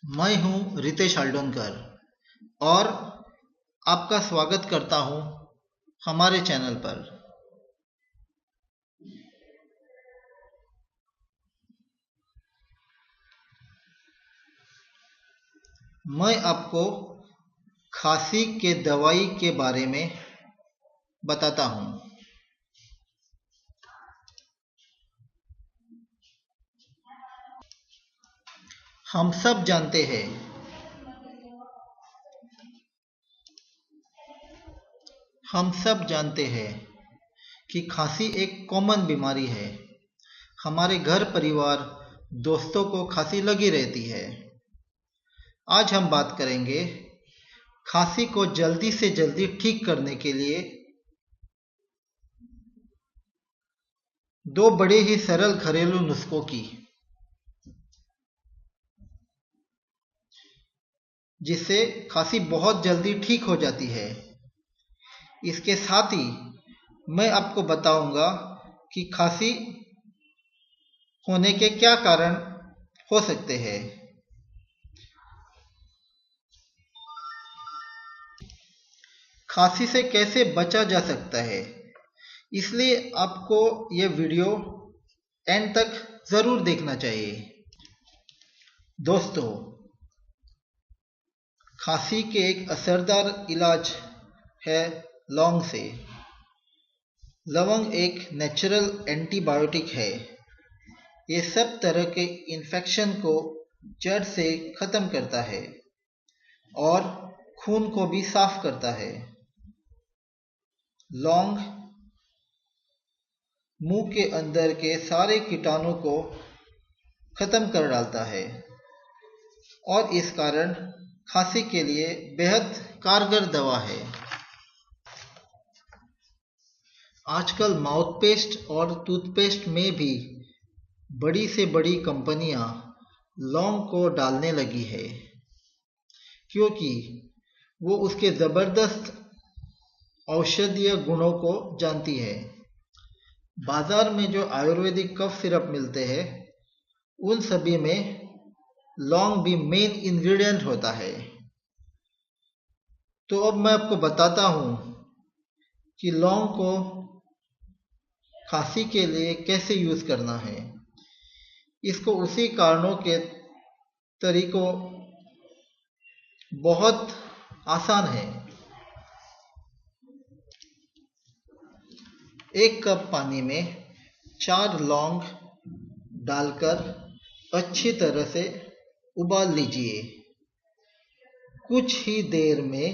मैं हूं रितेश हाल्डोनकर और आपका स्वागत करता हूं हमारे चैनल पर। मैं आपको खांसी के दवाई के बारे में बताता हूं। हम सब जानते हैं कि खांसी एक कॉमन बीमारी है। हमारे घर परिवार दोस्तों को खांसी लगी रहती है। आज हम बात करेंगे खांसी को जल्दी से जल्दी ठीक करने के लिए दो बड़े ही सरल घरेलू नुस्खों की, जिससे खांसी बहुत जल्दी ठीक हो जाती है। इसके साथ ही मैं आपको बताऊंगा कि खांसी होने के क्या कारण हो सकते हैं। खांसी से कैसे बचा जा सकता है, इसलिए आपको यह वीडियो एंड तक जरूर देखना चाहिए। दोस्तों, खांसी के एक असरदार इलाज है लौंग से। लवंग एक नेचुरल एंटीबायोटिक है। ये सब तरह के इन्फेक्शन को जड़ से खत्म करता है और खून को भी साफ करता है। लौंग मुंह के अंदर के सारे कीटाणु को खत्म कर डालता है और इस कारण खांसी के लिए बेहद कारगर दवा है। आजकल माउथपेस्ट और टूथपेस्ट में भी बड़ी से बड़ी कंपनियां लौंग को डालने लगी है, क्योंकि वो उसके जबरदस्त औषधीय गुणों को जानती है। बाजार में जो आयुर्वेदिक कफ सिरप मिलते हैं, उन सभी में लौंग भी मेन इंग्रेडिएंट होता है। तो अब मैं आपको बताता हूं कि लौंग को खांसी के लिए कैसे यूज करना है। इसको उसी कारणों के तरीकों बहुत आसान है। 1 कप पानी में 4 लौंग डालकर अच्छी तरह से उबाल लीजिए। कुछ ही देर में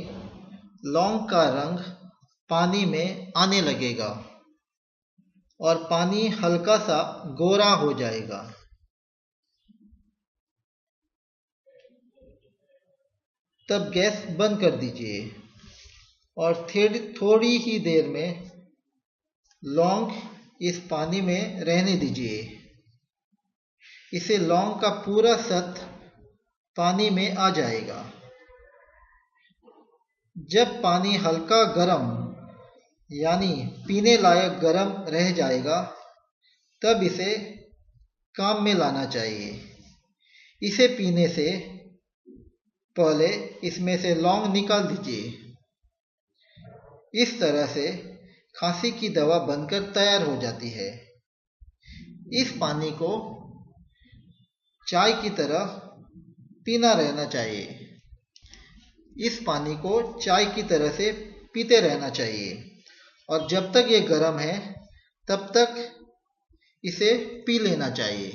लौंग का रंग पानी में आने लगेगा और पानी हल्का सा गोरा हो जाएगा। तब गैस बंद कर दीजिए और थोड़ी ही देर में लौंग इस पानी में रहने दीजिए। इसे लौंग का पूरा सत्व पानी में आ जाएगा। जब पानी हल्का गर्म यानी पीने लायक गर्म रह जाएगा, तब इसे काम में लाना चाहिए। इसे पीने से पहले इसमें से लौंग निकाल दीजिए। इस तरह से खांसी की दवा बनकर तैयार हो जाती है। इस पानी को चाय की तरह पीना रहना चाहिए। इस पानी को चाय की तरह से पीते रहना चाहिए और जब तक ये गर्म है तब तक इसे पी लेना चाहिए।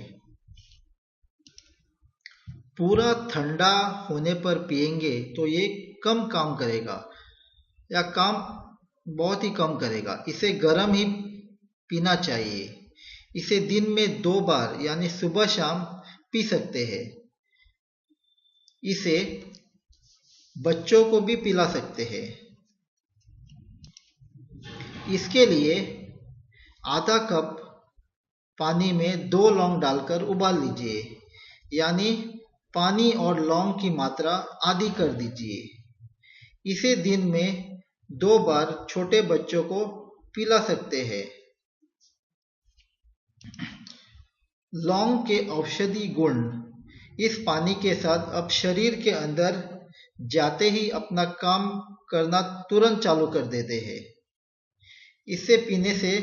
पूरा ठंडा होने पर पिएंगे तो ये कम काम करेगा या काम बहुत ही कम करेगा। इसे गर्म ही पीना चाहिए। इसे दिन में 2 बार यानी सुबह शाम पी सकते हैं। इसे बच्चों को भी पिला सकते हैं। इसके लिए आधा कप पानी में 2 लौंग डालकर उबाल लीजिए, यानी पानी और लौंग की मात्रा आधी कर दीजिए। इसे दिन में 2 बार छोटे बच्चों को पिला सकते हैं। लौंग के औषधि गुण इस पानी के साथ अब शरीर के अंदर जाते ही अपना काम करना तुरंत चालू कर देते हैं। इसे पीने से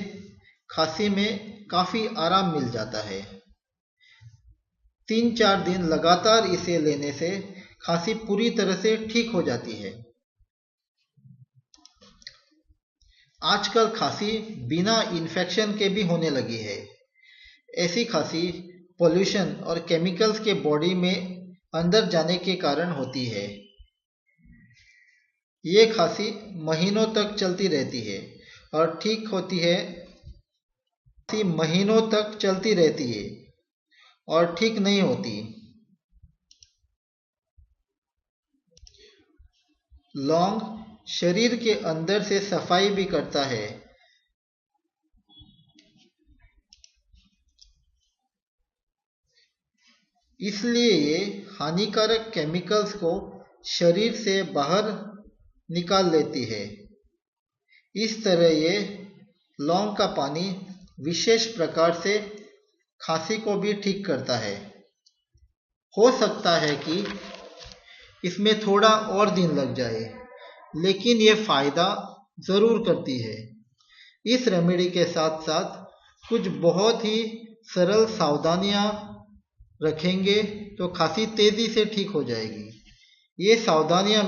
खांसी में काफी आराम मिल जाता है। 3-4 दिन लगातार इसे लेने से खांसी पूरी तरह से ठीक हो जाती है। आजकल खांसी बिना इन्फेक्शन के भी होने लगी है। ऐसी खांसी पोल्यूशन और केमिकल्स के बॉडी में अंदर जाने के कारण होती है। ये खांसी महीनों तक चलती रहती है और ठीक होती है। खांसी महीनों तक चलती रहती है और ठीक नहीं होती। लौंग शरीर के अंदर से सफाई भी करता है। इसलिए ये हानिकारक केमिकल्स को शरीर से बाहर निकाल लेती है। इस तरह ये लौंग का पानी विशेष प्रकार से खांसी को भी ठीक करता है। हो सकता है कि इसमें थोड़ा और दिन लग जाए, लेकिन ये फायदा जरूर करती है। इस रेमेडी के साथ साथ कुछ बहुत ही सरल सावधानियां रखेंगे तो खांसी तेजी से ठीक हो जाएगी। ये सावधानियां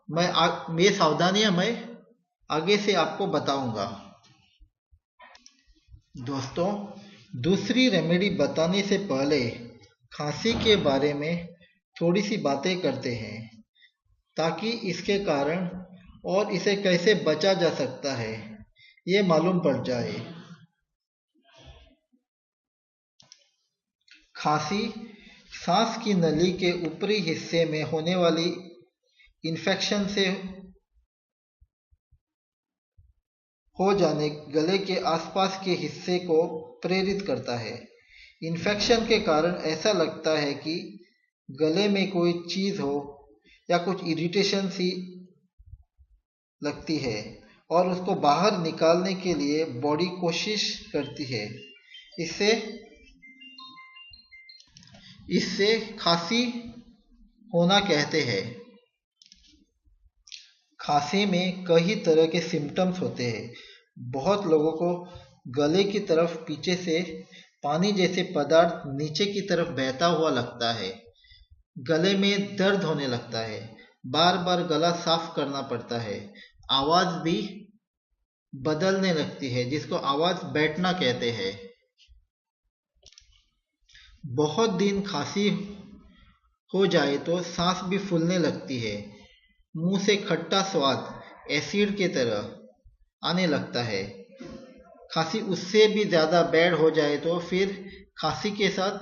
मैं आगे से आपको बताऊंगा। दोस्तों, दूसरी रेमेडी बताने से पहले खांसी के बारे में थोड़ी सी बातें करते हैं, ताकि इसके कारण और इसे कैसे बचा जा सकता है ये मालूम पड़ जाए। खांसी सांस की नली के ऊपरी हिस्से में होने वाली इन्फेक्शन से हो जाने गले के आसपास के हिस्से को प्रेरित करता है। इन्फेक्शन के कारण ऐसा लगता है कि गले में कोई चीज हो या कुछ इरिटेशन सी लगती है और उसको बाहर निकालने के लिए बॉडी कोशिश करती है। इससे खांसी होना कहते हैं। खांसी में कई तरह के सिम्टम्स होते हैं। बहुत लोगों को गले की तरफ पीछे से पानी जैसे पदार्थ नीचे की तरफ बहता हुआ लगता है। गले में दर्द होने लगता है। बार बार गला साफ करना पड़ता है। आवाज भी बदलने लगती है, जिसको आवाज बैठना कहते हैं। बहुत दिन खांसी हो जाए तो सांस भी फूलने लगती है। मुंह से खट्टा स्वाद एसिड के तरह आने लगता है। खांसी उससे भी ज्यादा बैड हो जाए तो फिर खांसी के साथ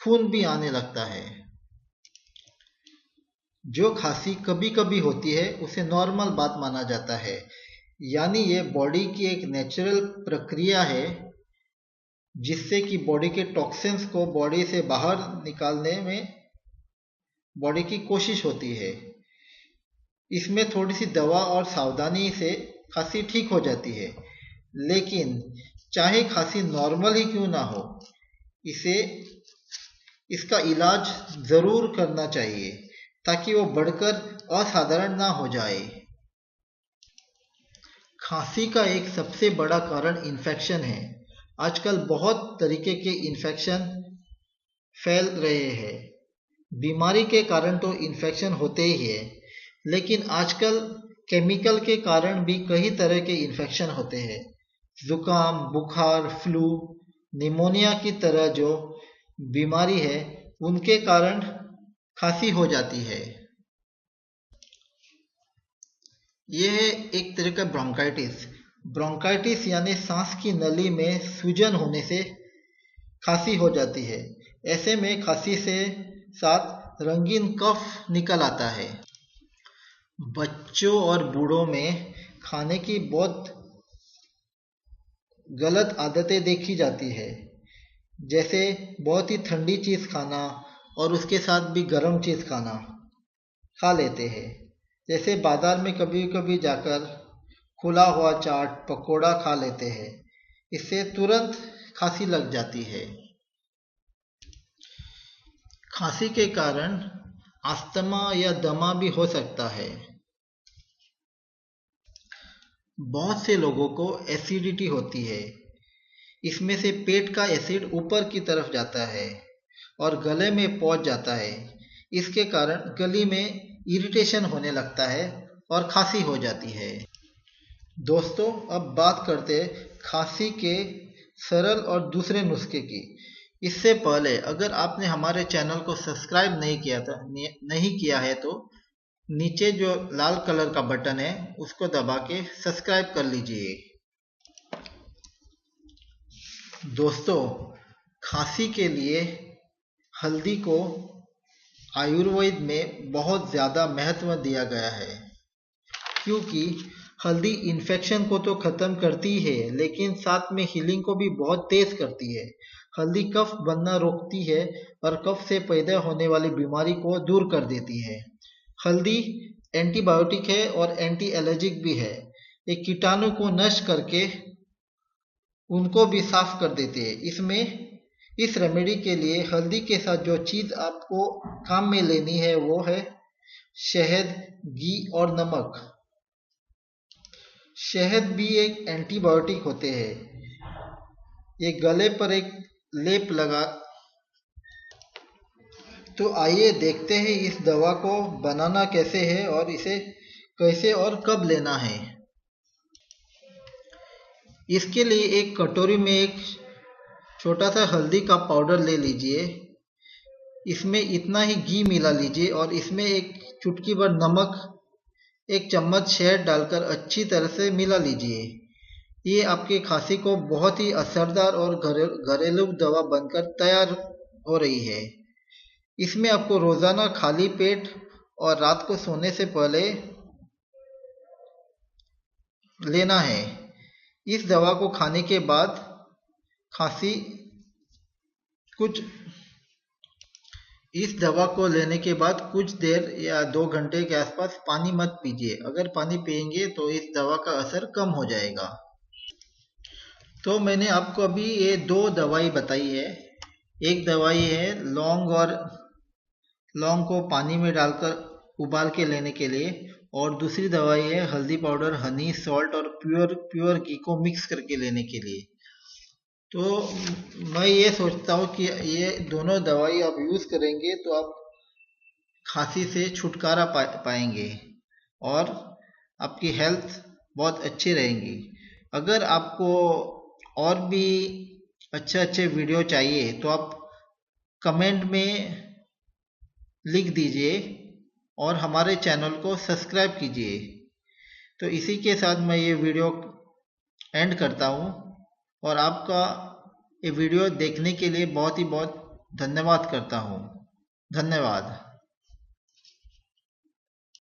खून भी आने लगता है। जो खांसी कभी कभी होती है उसे नॉर्मल बात माना जाता है, यानी ये बॉडी की एक नेचुरल प्रक्रिया है जिससे कि बॉडी के टॉक्सिन्स को बॉडी से बाहर निकालने में बॉडी की कोशिश होती है। इसमें थोड़ी सी दवा और सावधानी से खांसी ठीक हो जाती है, लेकिन चाहे खांसी नॉर्मल ही क्यों ना हो, इसका इलाज जरूर करना चाहिए ताकि वो बढ़कर असाधारण ना हो जाए। खांसी का एक सबसे बड़ा कारण इन्फेक्शन है। आजकल बहुत तरीके के इन्फेक्शन फैल रहे हैं। बीमारी के कारण तो इन्फेक्शन होते ही है, लेकिन आजकल केमिकल के कारण भी कई तरह के इन्फेक्शन होते हैं। जुकाम, बुखार, फ्लू, निमोनिया की तरह जो बीमारी है उनके कारण खांसी हो जाती है। यह है एक तरह का ब्रोंकाइटिस। ब्रोंकाइटिस यानी सांस की नली में सूजन होने से खांसी हो जाती है। ऐसे में खांसी से साथ रंगीन कफ निकल आता है। बच्चों और बूढ़ों में खाने की बहुत गलत आदतें देखी जाती है, जैसे बहुत ही ठंडी चीज खाना और उसके साथ भी गर्म चीज खाना खा लेते हैं। जैसे बाजार में कभी कभी जाकर खुला हुआ चाट, पकोड़ा खा लेते हैं। इससे तुरंत खांसी लग जाती है। खांसी के कारण अस्थमा या दमा भी हो सकता है। बहुत से लोगों को एसिडिटी होती है। इसमें से पेट का एसिड ऊपर की तरफ जाता है और गले में पहुंच जाता है। इसके कारण गले में इरिटेशन होने लगता है और खांसी हो जाती है। दोस्तों, अब बात करते हैं खांसी के सरल और दूसरे नुस्खे की। इससे पहले अगर आपने हमारे चैनल को सब्सक्राइब नहीं किया है तो नीचे जो लाल कलर का बटन है उसको दबा के सब्सक्राइब कर लीजिए। दोस्तों, खांसी के लिए हल्दी को आयुर्वेद में बहुत ज़्यादा महत्व दिया गया है, क्योंकि हल्दी इन्फेक्शन को तो ख़त्म करती है लेकिन साथ में हीलिंग को भी बहुत तेज़ करती है। हल्दी कफ बनना रोकती है और कफ से पैदा होने वाली बीमारी को दूर कर देती है। हल्दी एंटीबायोटिक है और एंटी एलर्जिक भी है। ये कीटाणु को नष्ट करके उनको भी साफ कर देते हैं। इस रेमेडी के लिए हल्दी के साथ जो चीज़ आपको काम में लेनी है वो है शहद, घी और नमक। शहद भी एक एंटीबायोटिक होते हैं। ये गले पर एक लेप लगा। तो आइए देखते हैं इस दवा को बनाना कैसे है और इसे कैसे और कब लेना है। इसके लिए एक कटोरी में एक छोटा सा हल्दी का पाउडर ले लीजिए। इसमें इतना ही घी मिला लीजिए और इसमें एक चुटकी भर नमक, एक चम्मच शहद डालकर अच्छी तरह से मिला लीजिए। ये आपके खांसी को बहुत ही असरदार और घरेलू दवा बनकर तैयार हो रही है। इसमें आपको रोज़ाना खाली पेट और रात को सोने से पहले लेना है। इस दवा को खाने के बाद खांसी इस दवा को लेने के बाद कुछ देर या 2 घंटे के आसपास पानी मत पीजिए। अगर पानी पिएंगे तो इस दवा का असर कम हो जाएगा। तो मैंने आपको अभी ये 2 दवाई बताई है। एक दवाई है लौंग को पानी में डालकर उबाल के लेने के लिए, और दूसरी दवाई है हल्दी पाउडर, हनी, सॉल्ट और प्योर घी को मिक्स करके लेने के लिए। तो मैं ये सोचता हूँ कि ये दोनों दवाई आप यूज़ करेंगे तो आप खांसी से छुटकारा पाएंगे और आपकी हेल्थ बहुत अच्छी रहेगी। अगर आपको और भी अच्छे वीडियो चाहिए तो आप कमेंट में लिख दीजिए और हमारे चैनल को सब्सक्राइब कीजिए। तो इसी के साथ मैं ये वीडियो एंड करता हूँ और आपका ये वीडियो देखने के लिए बहुत धन्यवाद करता हूँ। धन्यवाद।